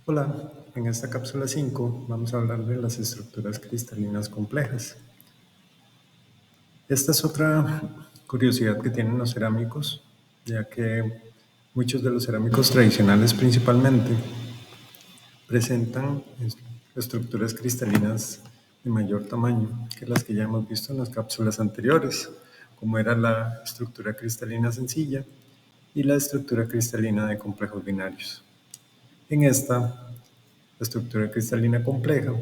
Hola, en esta cápsula 5 vamos a hablar de las estructuras cristalinas complejas. Esta es otra curiosidad que tienen los cerámicos, ya que muchos de los cerámicos tradicionales principalmente presentan estructuras cristalinas de mayor tamaño que las que ya hemos visto en las cápsulas anteriores, como era la estructura cristalina sencilla y la estructura cristalina de complejos binarios. En esta, la estructura cristalina compleja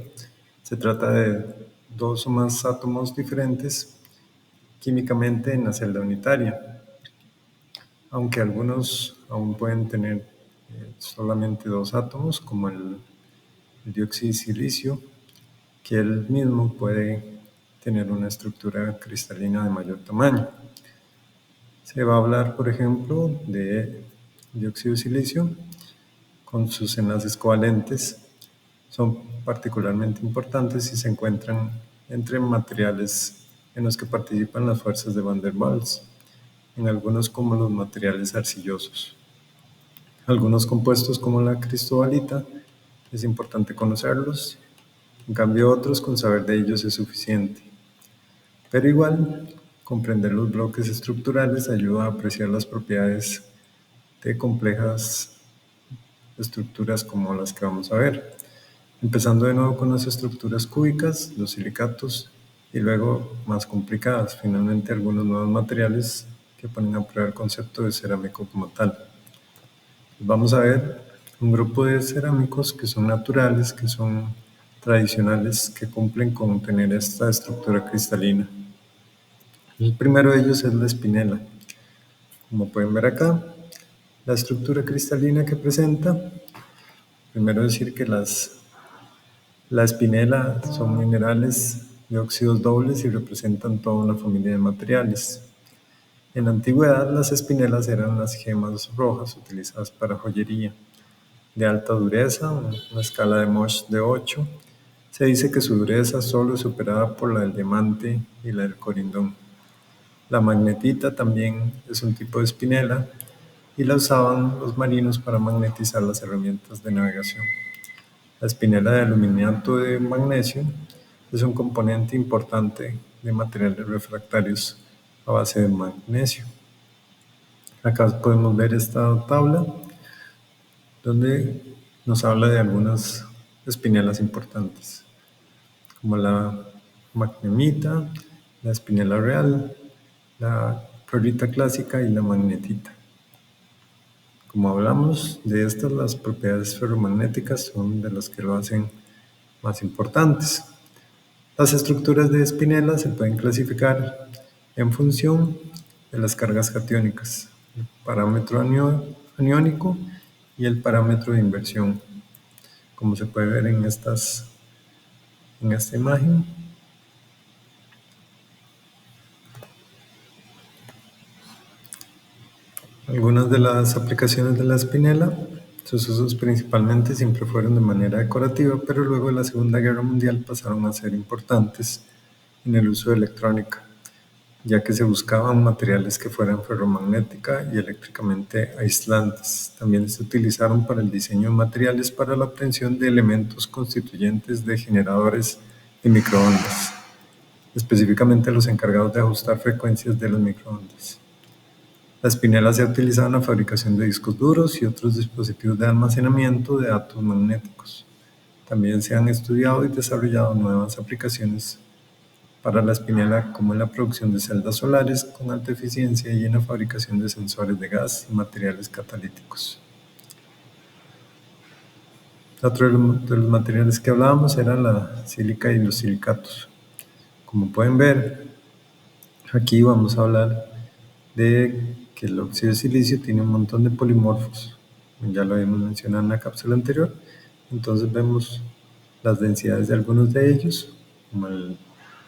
se trata de dos o más átomos diferentes químicamente en la celda unitaria, aunque algunos aún pueden tener solamente dos átomos, como el dióxido de silicio, que él mismo puede tener una estructura cristalina de mayor tamaño. Se va a hablar, por ejemplo, de dióxido de silicio con sus enlaces covalentes. Son particularmente importantes si se encuentran entre materiales en los que participan las fuerzas de Van der Waals, en algunos como los materiales arcillosos. Algunos compuestos como la cristobalita es importante conocerlos, en cambio otros con saber de ellos es suficiente. Pero igual, comprender los bloques estructurales ayuda a apreciar las propiedades de complejas estructuras como las que vamos a ver. Empezando de nuevo con las estructuras cúbicas, los silicatos, y luego más complicadas, finalmente algunos nuevos materiales que ponen a prueba el concepto de cerámico como tal. Vamos a ver un grupo de cerámicos que son naturales, que son tradicionales, que cumplen con tener esta estructura cristalina. El primero de ellos es la espinela. Como pueden ver acá, la estructura cristalina que presenta, primero decir que la espinela son minerales de óxidos dobles y representan toda una familia de materiales. En la antigüedad, las espinelas eran las gemas rojas utilizadas para joyería. De alta dureza, una escala de Mohs de 8, se dice que su dureza solo es superada por la del diamante y la del corindón. La magnetita también es un tipo de espinela y la usaban los marinos para magnetizar las herramientas de navegación. La espinela de aluminato de magnesio es un componente importante de materiales refractarios a base de magnesio. Acá podemos ver esta tabla donde nos habla de algunas espinelas importantes, como la magnemita, la espinela real, la clorita clásica y la magnetita. Como hablamos de estas, las propiedades ferromagnéticas son de las que lo hacen más importantes. Las estructuras de espinela se pueden clasificar en función de las cargas catiónicas, el parámetro aniónico y el parámetro de inversión, como se puede ver en esta imagen. Algunas de las aplicaciones de la espinela, sus usos principalmente siempre fueron de manera decorativa, pero luego de la Segunda Guerra Mundial pasaron a ser importantes en el uso de electrónica, ya que se buscaban materiales que fueran ferromagnética y eléctricamente aislantes. También se utilizaron para el diseño de materiales para la obtención de elementos constituyentes de generadores de microondas, específicamente los encargados de ajustar frecuencias de los microondas. La espinela se ha utilizado en la fabricación de discos duros y otros dispositivos de almacenamiento de datos magnéticos. También se han estudiado y desarrollado nuevas aplicaciones para la espinela, como en la producción de celdas solares con alta eficiencia y en la fabricación de sensores de gas y materiales catalíticos. Otro de los materiales que hablábamos era la sílica y los silicatos. Como pueden ver, aquí vamos a hablar de que el óxido de silicio tiene un montón de polimorfos. Ya lo habíamos mencionado en la cápsula anterior. Entonces vemos las densidades de algunos de ellos, como el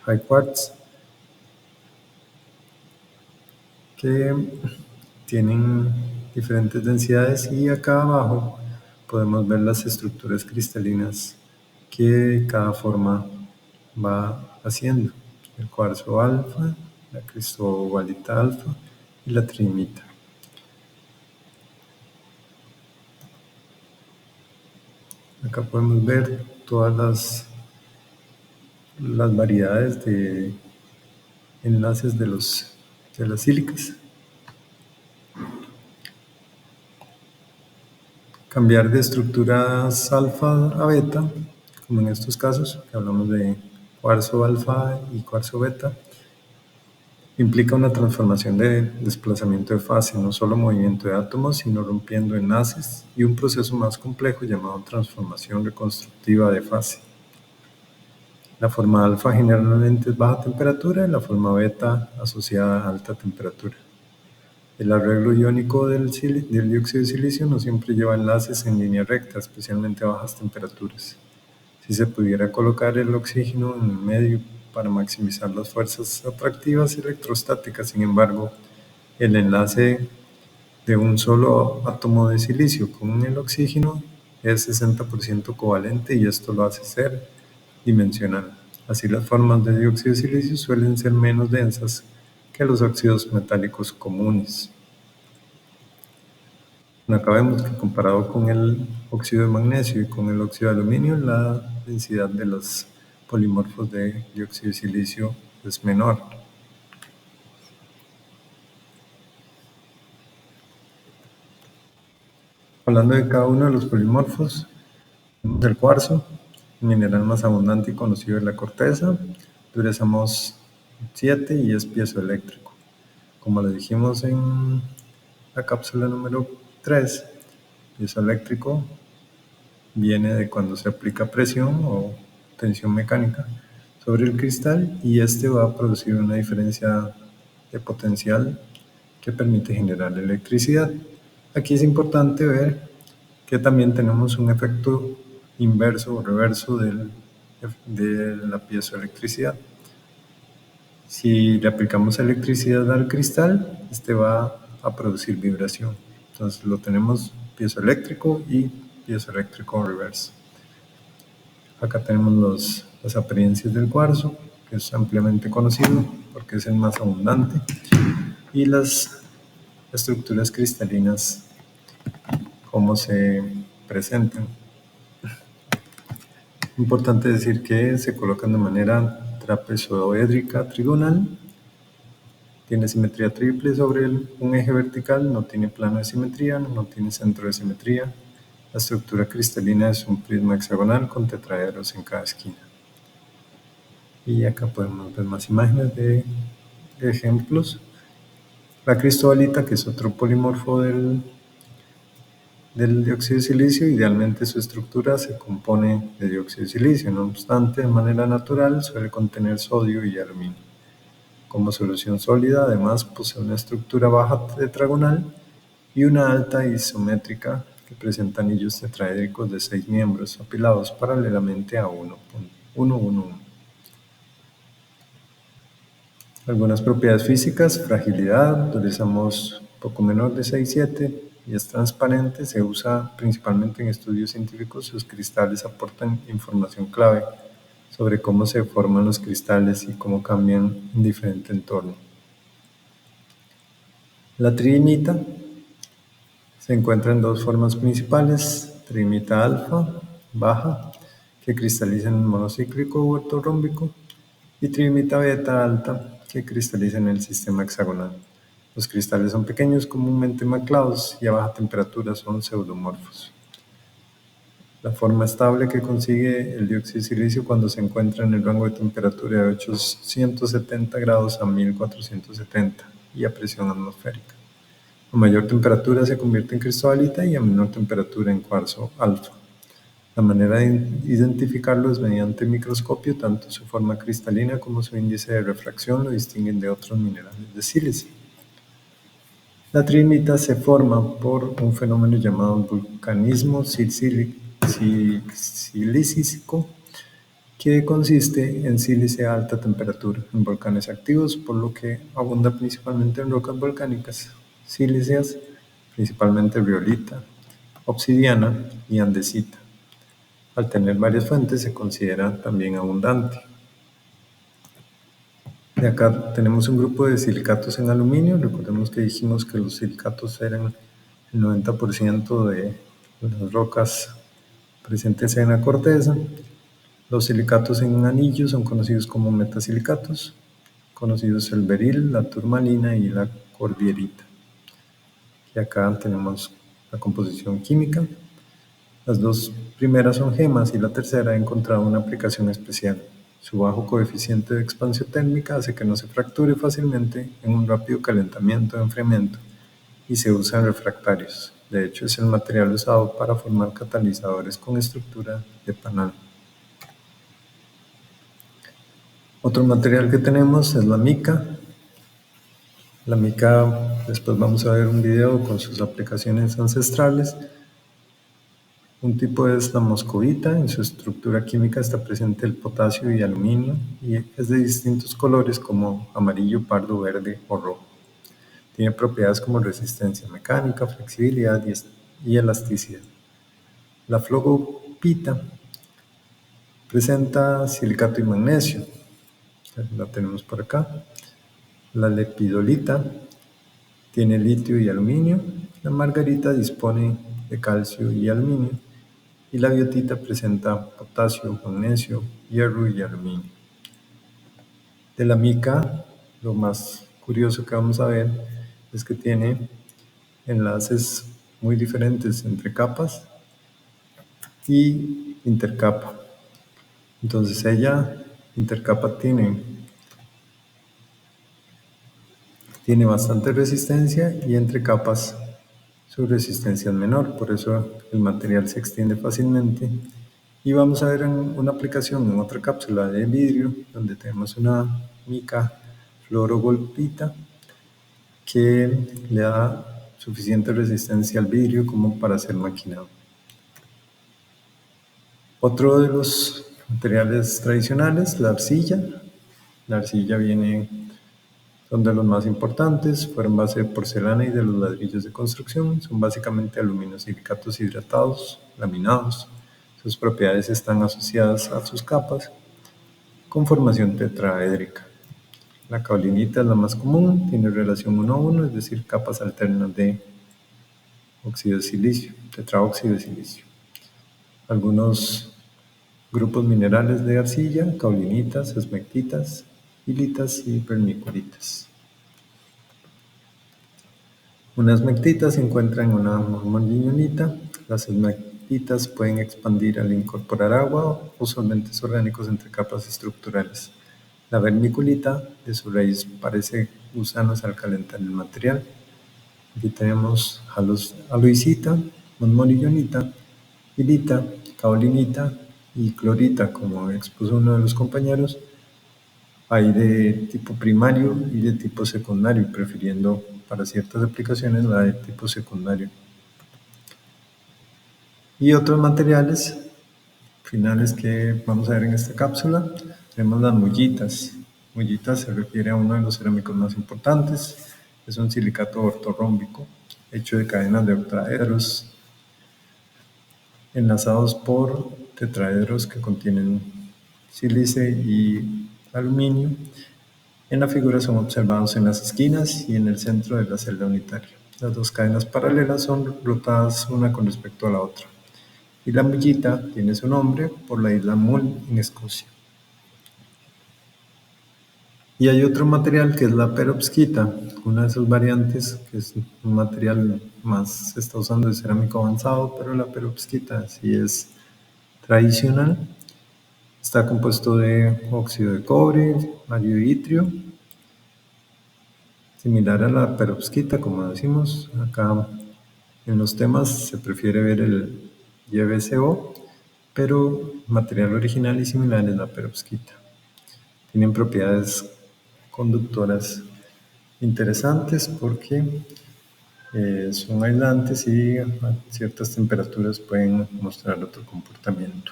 high quartz, que tienen diferentes densidades, y acá abajo podemos ver las estructuras cristalinas que cada forma va haciendo. El cuarzo alfa, la cristobalita alfa y la trinita. Acá podemos ver todas las variedades de enlaces de las sílicas. Cambiar de estructuras alfa a beta, como en estos casos, que hablamos de cuarzo alfa y cuarzo beta, implica una transformación de desplazamiento de fase, no solo movimiento de átomos, sino rompiendo enlaces y un proceso más complejo llamado transformación reconstructiva de fase. La forma alfa generalmente es baja temperatura y la forma beta asociada a alta temperatura. El arreglo iónico del dióxido de silicio no siempre lleva enlaces en línea recta, especialmente a bajas temperaturas. Si se pudiera colocar el oxígeno en el medio para maximizar las fuerzas atractivas electrostáticas, sin embargo, el enlace de un solo átomo de silicio con el oxígeno es 60% covalente y esto lo hace ser dimensional. Así, las formas de dióxido de silicio suelen ser menos densas que los óxidos metálicos comunes. Acá vemos que comparado con el óxido de magnesio y con el óxido de aluminio, la densidad de los polimorfos de dióxido de silicio es menor. Hablando de cada uno de los polimorfos, del cuarzo, el mineral más abundante y conocido es la corteza, dureza Mohs 7 y es piezoeléctrico. Como le dijimos en la cápsula número 3, piezoeléctrico viene de cuando se aplica presión o tensión mecánica sobre el cristal y este va a producir una diferencia de potencial que permite generar electricidad. Aquí es importante ver que también tenemos un efecto inverso o reverso de la piezoelectricidad. Si le aplicamos electricidad al cristal, este va a producir vibración. Entonces lo tenemos piezoeléctrico y piezoeléctrico reverso. Acá tenemos las apariencias del cuarzo, que es ampliamente conocido porque es el más abundante, y las estructuras cristalinas, cómo se presentan. Importante decir que se colocan de manera trapezoédrica trigonal, tiene simetría triple sobre un eje vertical, no tiene plano de simetría, no tiene centro de simetría. La estructura cristalina es un prisma hexagonal con tetraedros en cada esquina. Y acá podemos ver más imágenes de ejemplos. La cristobalita, que es otro polimorfo del dióxido de silicio, idealmente su estructura se compone de dióxido de silicio, no obstante, de manera natural suele contener sodio y aluminio. Como solución sólida, además, posee una estructura baja tetragonal y una alta isométrica que presenta anillos tetraédricos de 6 miembros apilados paralelamente a 1,1,1. Algunas propiedades físicas: fragilidad, dureza Mohs poco menor de 6,7 y es transparente, se usa principalmente en estudios científicos. Sus cristales aportan información clave sobre cómo se forman los cristales y cómo cambian en diferente entorno. La tridimita se encuentra en dos formas principales: tridimita alfa, baja, que cristaliza en el monocíclico u ortorrómbico, y tridimita beta alta, que cristaliza en el sistema hexagonal. Los cristales son pequeños, comúnmente maclados, y a baja temperatura son pseudomorfos. La forma estable que consigue el dióxido de silicio cuando se encuentra en el rango de temperatura de 870 grados a 1470 y a presión atmosférica. A mayor temperatura se convierte en cristobalita y a menor temperatura en cuarzo alfa. La manera de identificarlo es mediante microscopio. Tanto su forma cristalina como su índice de refracción lo distinguen de otros minerales de sílice. La tridimita se forma por un fenómeno llamado vulcanismo silicísico, que consiste en sílice a alta temperatura en volcanes activos, por lo que abunda principalmente en rocas volcánicas silíceas, principalmente riolita, obsidiana y andesita. Al tener varias fuentes se considera también abundante. De acá tenemos un grupo de silicatos en aluminio. Recordemos que dijimos que los silicatos eran el 90% de las rocas presentes en la corteza. Los silicatos en anillo son conocidos como metasilicatos, conocidos el beril, la turmalina y la cordierita. Y acá tenemos la composición química. Las dos primeras son gemas y la tercera ha encontrado una aplicación especial. Su bajo coeficiente de expansión térmica hace que no se fracture fácilmente en un rápido calentamiento o enfriamiento y se usa en refractarios. De hecho, es el material usado para formar catalizadores con estructura de panal. Otro material que tenemos es la mica. La mica, después vamos a ver un video con sus aplicaciones ancestrales. Un tipo es la moscovita, en su estructura química está presente el potasio y aluminio y es de distintos colores como amarillo, pardo, verde o rojo. Tiene propiedades como resistencia mecánica, flexibilidad y elasticidad. La flogopita presenta silicato y magnesio, la tenemos por acá. La lepidolita tiene litio y aluminio. La margarita dispone de calcio y aluminio. Y la biotita presenta potasio, magnesio, hierro y aluminio. De la mica, lo más curioso que vamos a ver es que tiene enlaces muy diferentes entre capas y intercapa. Entonces ella, intercapa, tiene bastante resistencia y entre capas su resistencia es menor, por eso el material se extiende fácilmente. Y vamos a ver una aplicación en otra cápsula de vidrio, donde tenemos una mica fluorogolpita que le da suficiente resistencia al vidrio como para ser maquinado. Otro de los materiales tradicionales, la arcilla. La arcilla son de los más importantes, fueron base de porcelana y de los ladrillos de construcción. Son básicamente aluminosilicatos hidratados, laminados. Sus propiedades están asociadas a sus capas con formación tetraédrica. La caolinita es la más común, tiene relación 1 a 1, es decir, capas alternas de óxido de silicio, tetraóxido de silicio. Algunos grupos minerales de arcilla, caolinitas, esmectitas, hilitas y vermiculitas. Una esmectita se encuentra en una monzonita. Las esmectitas pueden expandir al incorporar agua o solventes orgánicos entre capas estructurales. La vermiculita de su raíz parece gusanos al calentar el material. Aquí tenemos aloisita, monzonita, hilita, caolinita y clorita, como expuso uno de los compañeros. Hay de tipo primario y de tipo secundario, prefiriendo para ciertas aplicaciones la de tipo secundario. Y otros materiales finales que vamos a ver en esta cápsula, tenemos las mullitas. Mullitas se refiere a uno de los cerámicos más importantes, es un silicato ortorrómbico hecho de cadenas de octaedros enlazados por tetraedros que contienen sílice y aluminio. En la figura son observados en las esquinas y en el centro de la celda unitaria. Las dos cadenas paralelas son rotadas una con respecto a la otra. Y la mullita tiene su nombre por la isla Mull en Escocia. Y hay otro material que es la perovskita, una de sus variantes, que es un material más se está usando de cerámico avanzado, pero la perovskita sí es tradicional. Está compuesto de óxido de cobre, bario y itrio, similar a la perovskita, como decimos. Acá en los temas se prefiere ver el YBCO, pero material original y similar es la perovskita. Tienen propiedades conductoras interesantes porque son aislantes y a ciertas temperaturas pueden mostrar otro comportamiento.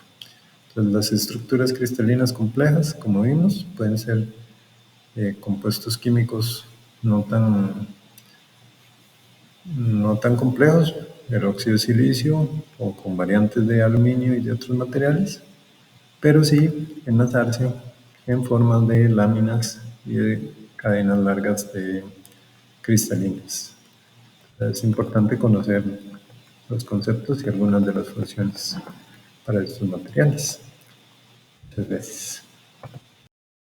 Entonces, las estructuras cristalinas complejas, como vimos, pueden ser compuestos químicos no tan complejos, el óxido de silicio o con variantes de aluminio y de otros materiales, pero sí enlazarse en formas de láminas y de cadenas largas de cristalinas. Es importante conocer los conceptos y algunas de las funciones para estos materiales. Muchas gracias.